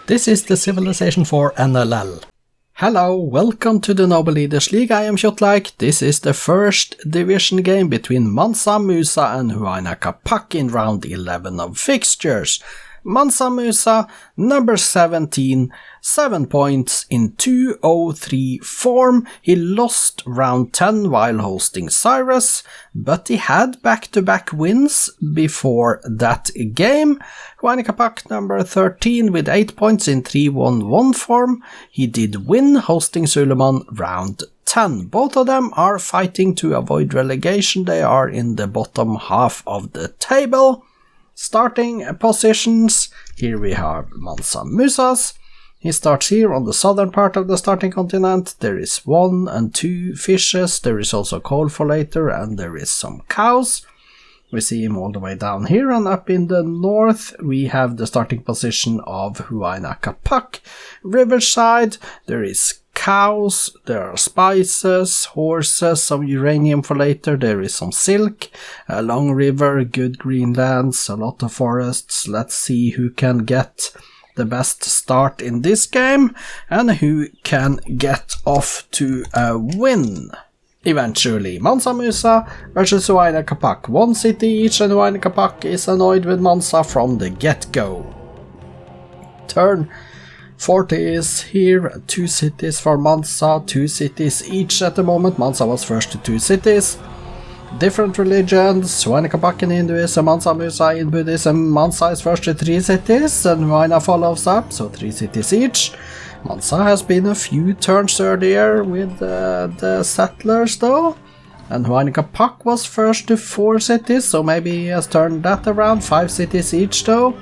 This is the Civilization 4 NLL. Hello, welcome to the Noble Leaders League. I am Kjotleik. This is the first division game between Mansa Musa and Huayna Capac in round 11 of fixtures. Mansa Musa, number 17, 7 points in 2-0-3 form. He lost round 10 while hosting Cyrus, but he had back-to-back wins before that game. Huayna Capac, number 13, with 8 points in 3-1-1 form. He did win hosting Suleiman round 10. Both of them are fighting to avoid relegation. They are in the bottom half of the table. Starting positions, here we have Mansa Musa's. He starts here on the southern part of the starting continent. There is 1 and 2 fishes, there is also coal for later, and there is some cows. We see him all the way down here, and up in the north we have the starting position of Huayna Capac. Riverside, there is cows, there are spices, horses, some uranium for later, there is some silk, a long river, good green lands, a lot of forests. Let's see who can get the best start in this game and who can get off to a win. Eventually, Mansa Musa versus Huayna Capac. 1 city each, and Huayna Capac is annoyed with Mansa from the get-go. Turn 40 is here, 2 cities for Mansa, 2 cities each at the moment. Mansa was first to 2 cities. Different religions, Huayna Capac in Hinduism, Mansa Musa in Buddhism. Mansa is first to 3 cities, and Huayna follows up, so 3 cities each. Mansa has been a few turns earlier with the settlers though, and Huayna Capac was first to 4 cities, so maybe he has turned that around. 5 cities each though.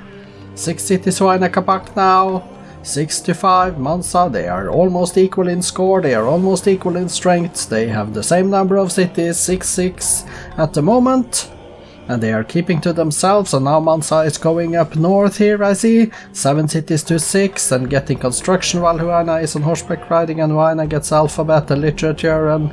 6 cities Huayna Capac now. 6 to 5 Mansa. They are almost equal in score, they are almost equal in strength, they have the same number of cities, 6-6 at the moment, and they are keeping to themselves. And now Mansa is going up north here, I see, 7 cities to 6, and getting construction while Huayna is on horseback riding, and Huayna gets alphabet and literature and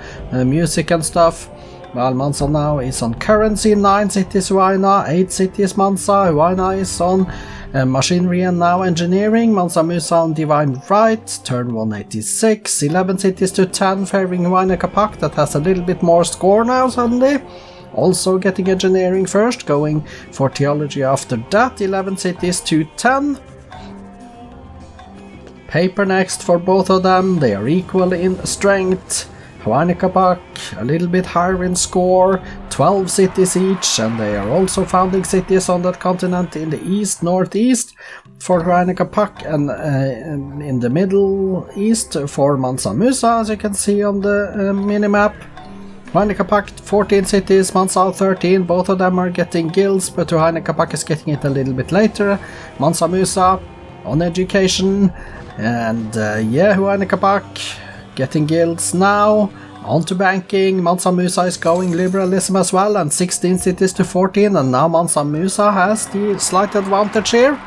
music and stuff. While Mansa now is on currency, 9 cities Huayna, 8 cities Mansa. Huayna is on machinery and now engineering. Mansa Musa on divine right, turn 186, 11 cities to 10, favoring Huayna Capac, that has a little bit more score now suddenly. Also getting engineering first, going for theology after that, 11 cities to 10. Paper next for both of them, they are equal in strength. Huayna Capac a little bit higher in score, 12 cities each, and they are also founding cities on that continent in the east, northeast for Huayna Capac, and in the middle east for Mansa Musa, as you can see on the minimap. Huayna Capac 14 cities, Mansa 13, both of them are getting guilds, but Huayna Capac is getting it a little bit later. Mansa Musa on education, and Huayna Capac getting guilds now. On to banking, Mansa Musa is going liberalism as well, and 16 cities to 14, and now Mansa Musa has the slight advantage here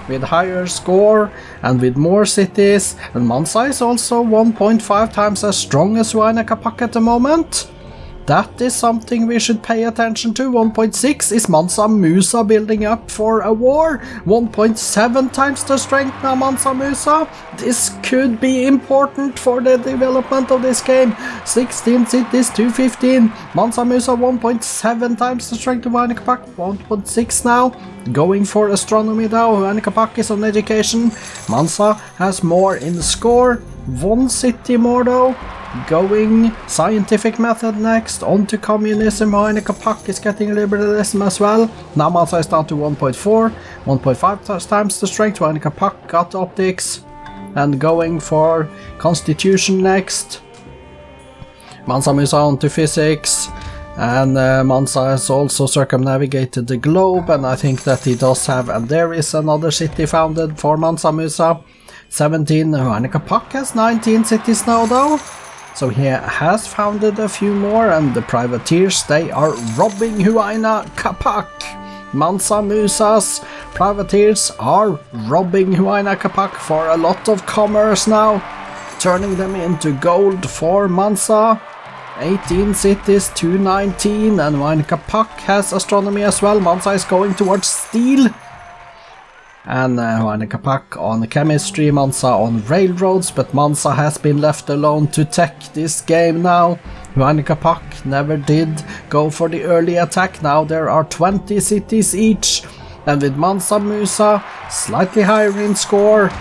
with higher score and with more cities, and Mansa is also 1.5 times as strong as Huayna Capac at the moment. That is something we should pay attention to. 1.6 is Mansa Musa building up for a war. 1.7 times the strength now Mansa Musa. This could be important for the development of this game. 16 cities to 15. Mansa Musa 1.7 times the strength of Huayna Capac. 1.6 now. Going for astronomy now. Huayna Capac is on education. Mansa has more in score. 1 city more though. Going scientific method next, on to communism. Huayna Capac is getting liberalism as well. Now Mansa is down to 1.4, 1.5 times the strength. Huayna Capac got optics, and going for constitution next. Mansa Musa on to physics, and Mansa has also circumnavigated the globe, and I think that he does have, and there is another city founded for Mansa Musa. 17, Huayna Capac has 19 cities now though. So he has founded a few more, and the privateers, they are robbing Huayna Capac. Mansa Musa's privateers are robbing Huayna Capac for a lot of commerce now, turning them into gold for Mansa. 18 cities to 19, and Huayna Capac has astronomy as well. Mansa is going towards steel. and Huayna Capac on chemistry, Mansa on railroads, but Mansa has been left alone to tech this game now. Huayna Capac never did go for the early attack. Now there are 20 cities each, and with Mansa Musa slightly higher in score.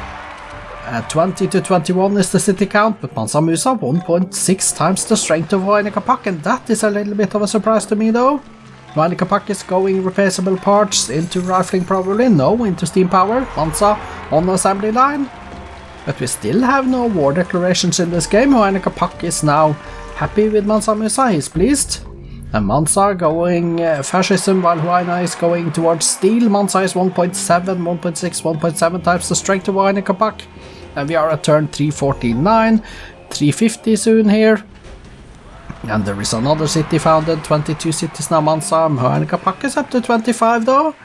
20 to 21 is the city count, but Mansa Musa 1.6 times the strength of Huayna Capac, and that is a little bit of a surprise to me though. Huayna Capac is going replaceable parts into rifling probably, no, into steam power, Mansa on assembly line. But we still have no war declarations in this game. Huayna Capac is now happy with Mansa Musa, he's pleased. And Mansa going fascism while Huayna is going towards steel. Mansa is 1.7, 1.6, 1.7 times the strength of Huayna Capac. And we are at turn 349, 350 soon here. And there is another city founded, 22 cities now Mansa. Huayna Capac is up to 25 though.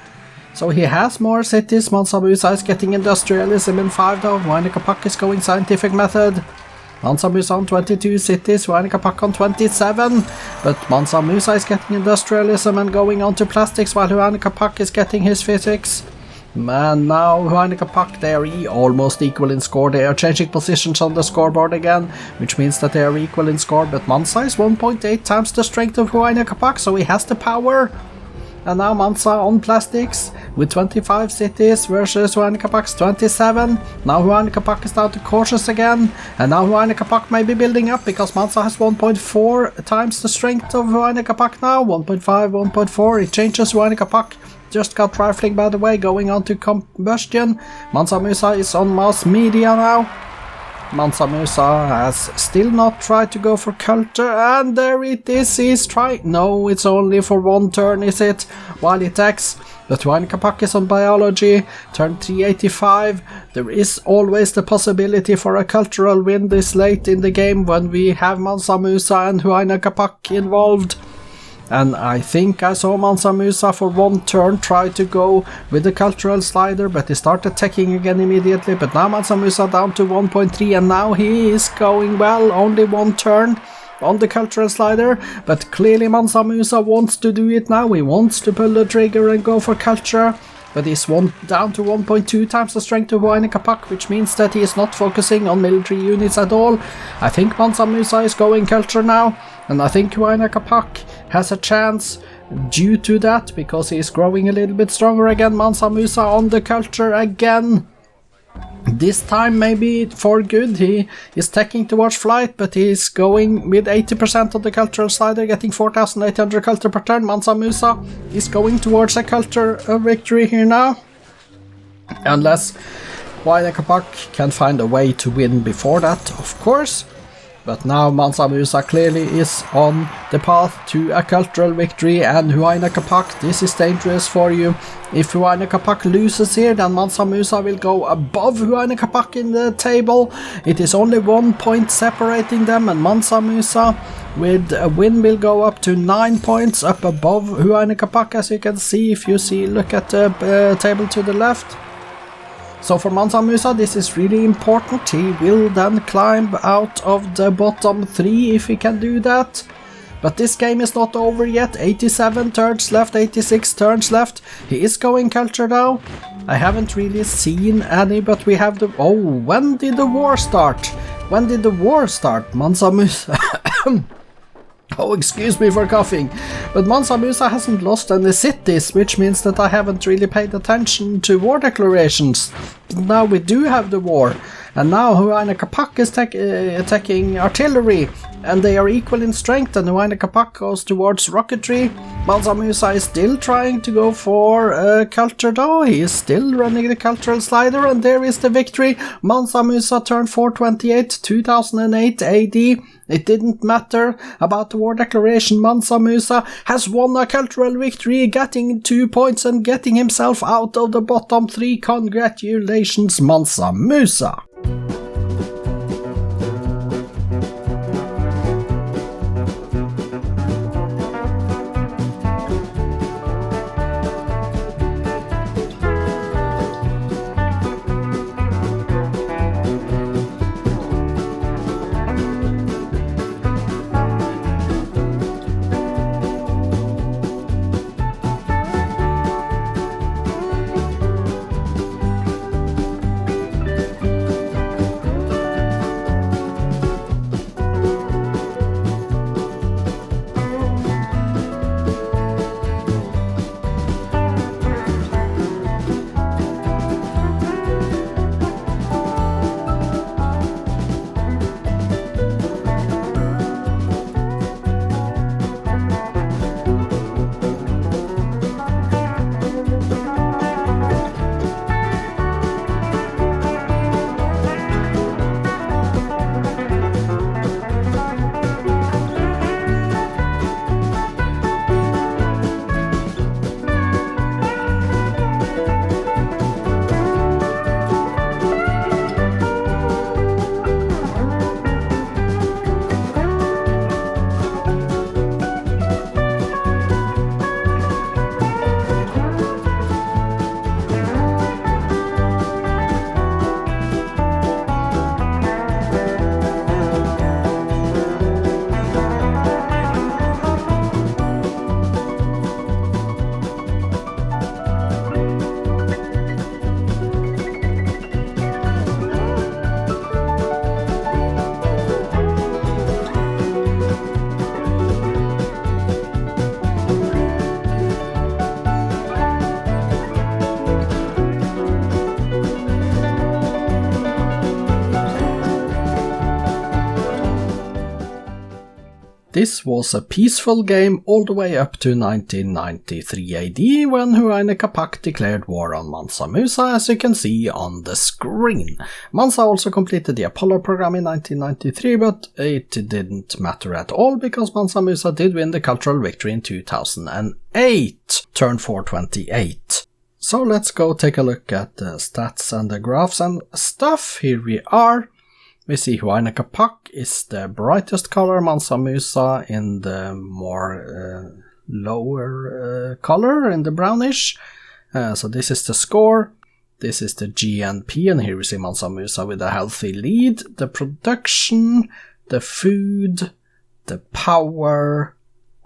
So he has more cities. Mansa Musa is getting industrialism in 5 though. Huayna Capac is going scientific method. Mansa Musa on 22 cities, Huayna Capac on 27, but Mansa Musa is getting industrialism and going on to plastics while Huayna Capac is getting his physics. And now Huayna Capac, they are almost equal in score. They are changing positions on the scoreboard again, which means that they are equal in score, but Mansa is 1.8 times the strength of Huayna Capac, so he has the power. And now Mansa on plastics with 25 cities versus Huayna Capac's 27. Now Huayna Capac is down to cautious again. And now Huayna Capac may be building up because Mansa has 1.4 times the strength of Huayna Capac now. 1.5, 1.4. It changes. Huayna Capac just got rifling by the way, going on to combustion. Mansa Musa is on mass media now. Mansa Musa has still not tried to go for culture, and there it is, he's trying. No, it's only for one turn, is it? While it attacks. But Huayna Capac is on biology, turn 385. There is always the possibility for a cultural win this late in the game when we have Mansa Musa and Huayna Capac involved. And I think I saw Mansa Musa for one turn try to go with the cultural slider, but he started attacking again immediately. But now Mansa Musa down to 1.3, and now he is going well, only one turn on the cultural slider. But clearly Mansa Musa wants to do it now, he wants to pull the trigger and go for culture. But he's down to 1.2 times the strength of Huayna Capac, which means that he is not focusing on military units at all. I think Mansa Musa is going culture now, and I think Huayna Capac has a chance due to that, because he is growing a little bit stronger again. Mansa Musa on the culture again. This time maybe for good, he is taking towards flight, but he is going with 80% of the cultural slider, getting 4,800 culture per turn. Mansa Musa is going towards a culture victory here now. Unless Huayna Capac can find a way to win before that, of course. But now Mansa Musa clearly is on the path to a cultural victory, and Huayna Capac, this is dangerous for you. If Huayna Capac loses here, then Mansa Musa will go above Huayna Capac in the table. It is only 1 point separating them, and Mansa Musa with a win will go up to 9 points up above Huayna Capac, as you can see if you look at the table to the left. So for Mansa Musa this is really important. He will then climb out of the bottom 3 if he can do that. But this game is not over yet. 87 turns left, 86 turns left. He is going culture now. I haven't really seen any, but we have the... Oh, when did the war start? When did the war start? Mansa Musa... Oh, excuse me for coughing, but Mansa Musa hasn't lost any cities, which means that I haven't really paid attention to war declarations. But now we do have the war, and now Huayna Capac is attacking artillery, and they are equal in strength, and Huayna Capac goes towards rocketry. Mansa Musa is still trying to go for culture though, he is still running the cultural slider, and there is the victory. Mansa Musa turned 428, 2008 AD. It didn't matter about the war declaration. Mansa Musa has won a cultural victory, getting 2 points and getting himself out of the bottom 3. Congratulations, Mansa Musa! This was a peaceful game all the way up to 1993 AD, when Huayna Capac declared war on Mansa Musa, as you can see on the screen. Mansa also completed the Apollo program in 1993, but it didn't matter at all, because Mansa Musa did win the cultural victory in 2008, turn 428. So let's go take a look at the stats and the graphs and stuff. Here we are. We see Huayna Capac is the brightest color, Mansa Musa in the more lower color, in the brownish. So this is the score, this is the GNP, and here we see Mansa Musa with a healthy lead. The production, the food, the power,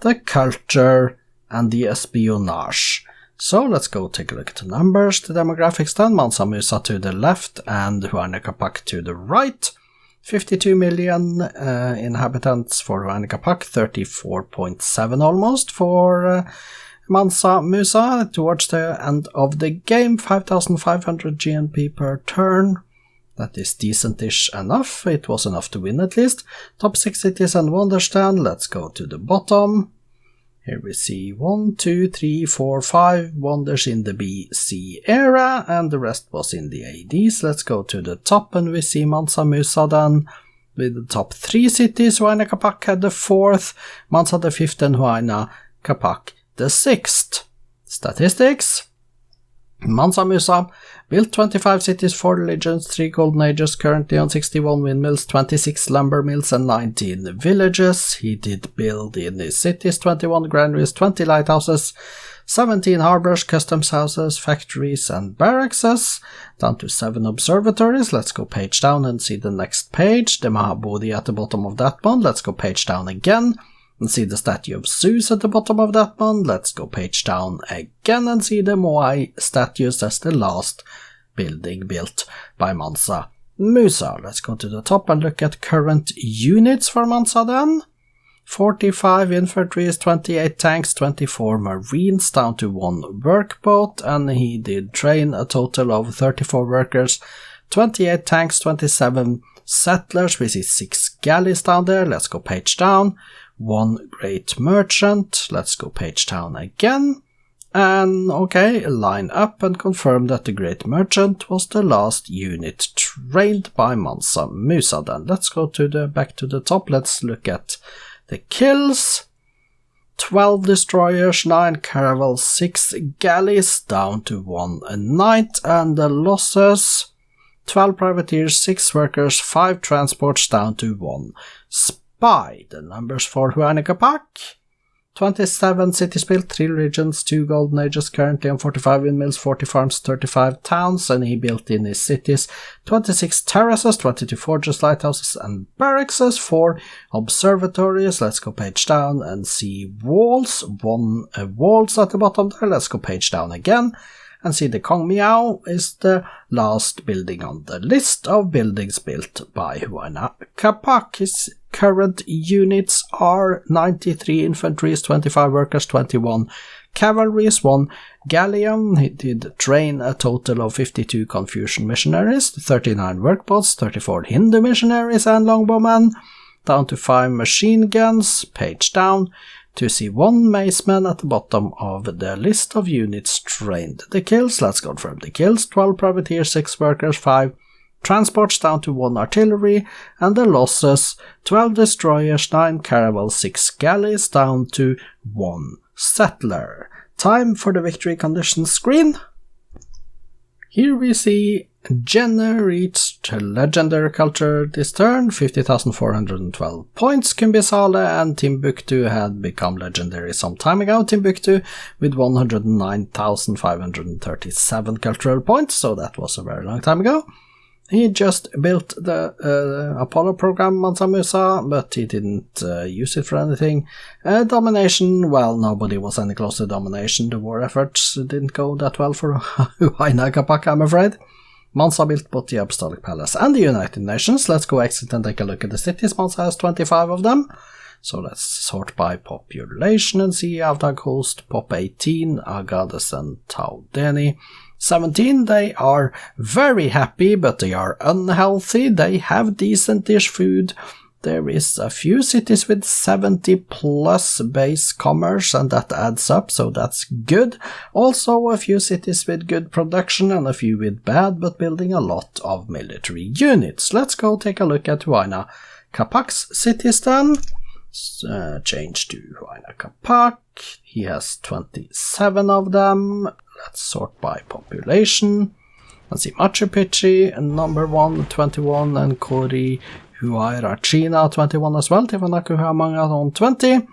the culture, and the espionage. So let's go take a look at the numbers, the demographics then. Mansa Musa to the left and Huayna Capac to the right. 52 million inhabitants for Huayna Capac, 34.7 almost for Mansa Musa. Towards the end of the game, 5,500 GNP per turn. That is decent-ish enough. It was enough to win at least. Top 6 cities and wonders then. Let's go to the bottom. Here we see 1, 2, 3, 4, 5 wonders in the BC era, and the rest was in the ADs. Let's go to the top, and we see Mansa Musa then, with the top 3 cities. Huayna Capac had the 4th, Mansa the 5th, and Huayna Capac the 6th. Statistics. Mansa Musa built 25 cities, 4 religions, 3 golden ages, currently on 61 windmills, 26 lumber mills, and 19 villages. He did build in his cities 21 granaries, 20 lighthouses, 17 harbors, customs houses, factories, and barracks, down to 7 observatories. Let's go page down and see the next page, the Mahabodhi at the bottom of that one. Let's go page down again and see the statue of Zeus at the bottom of that one. Let's go page down again and see the Moai statues as the last building built by Mansa Musa. Let's go to the top and look at current units for Mansa then. 45 infantry, 28 tanks, 24 marines, down to 1 workboat, and he did train a total of 34 workers, 28 tanks, 27 settlers. We see 6 galleys down there. Let's go page down. 1 great merchant. Let's go page down again. And okay, line up and confirm that the great merchant was the last unit trained by Mansa Musa then. Let's go to back to the top. Let's look at the kills. 12 destroyers, 9 caravels, 6 galleys, down to 1 knight, and the losses: 12 privateers, 6 workers, 5 transports, down to 1 spy. The numbers for Huayna Capac: 27 cities built, 3 regions, 2 golden ages, currently on 45 windmills, 40 farms, 35 towns, and he built in his cities 26 terraces, 22 forges, lighthouses, and barracks, 4 observatories. Let's go page down and see walls. 1 walls at the bottom there. Let's go page down again and see the Kong Miao is the last building on the list of buildings built by Huayna Capac. His current units are 93 infantries, 25 workers, 21 cavalries, 1 galleon. He did train a total of 52 Confucian missionaries, 39 workboats, 34 Hindu missionaries and longbowmen, down to 5 machine guns. Page down to see 1 maceman at the bottom of the list of units trained. The kills, let's confirm the kills: 12 privateers, 6 workers, 5 transports, down to 1 artillery, and the losses: 12 destroyers, 9 caravels, 6 galleys, down to 1 settler. Time for the victory conditions screen. Here we see Jenner reached legendary culture this turn, 50,412 points. Kumbisale and Timbuktu had become legendary some time ago. Timbuktu with 109,537 cultural points, so that was a very long time ago. He just built the Apollo program, Mansa Musa, but he didn't use it for anything. Domination, well, nobody was any close to domination. The war efforts didn't go that well for Huayna Capac, I'm afraid. Mansa built both the Apostolic Palace and the United Nations. Let's go exit and take a look at the cities. Mansa has 25 of them. So let's sort by population and see Avdag host, Pop 18, Agades and Taudeni. 17, they are very happy, but they are unhealthy. They have decent-ish food, There is a few cities with 70 plus base commerce, and that adds up, so that's good. Also a few cities with good production and a few with bad, but building a lot of military units. Let's go take a look at Huayna Capac's cities then. Change to Huayna Capac. He has 27 of them. Let's sort by population. Let's see, Machu Picchu, number 1, 21, and Kori Huayra China, 21 as well. Tiwanaku Huamanga on 20.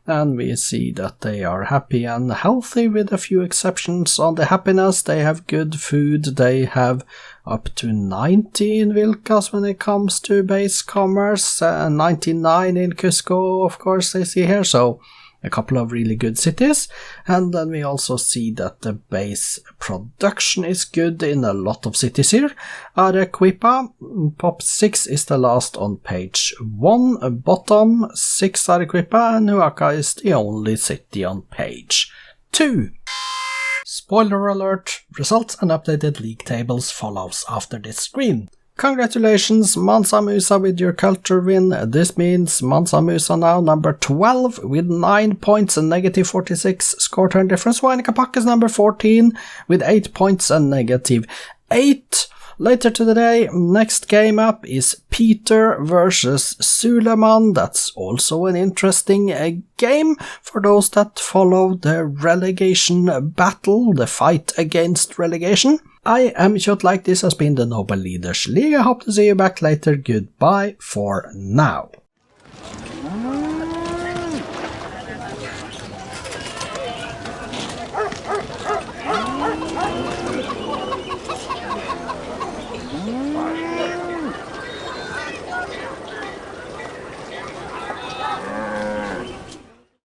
And we see that they are happy and healthy with a few exceptions on the happiness. They have good food. They have up to 90 in Vilcas when it comes to base commerce. 99 in Cusco, of course, they see here. So a couple of really good cities. And then we also see that the base production is good in a lot of cities here. Arequipa, Pop 6 is the last on page 1, bottom 6 Arequipa, and Huaca is the only city on page 2. Spoiler alert, results and updated league tables follows after this screen. Congratulations Mansa Musa with your culture win. This means Mansa Musa now number 12 with 9 points and negative 46 score turn difference. Huayna Capac is number 14 with 8 points and negative 8. Later today, next game up is Peter versus Suleiman. That's also an interesting game for those that follow the relegation battle, the fight against relegation. I am Kjotleik, this has been the Noble Leaders League. I hope to see you back later. Goodbye for now.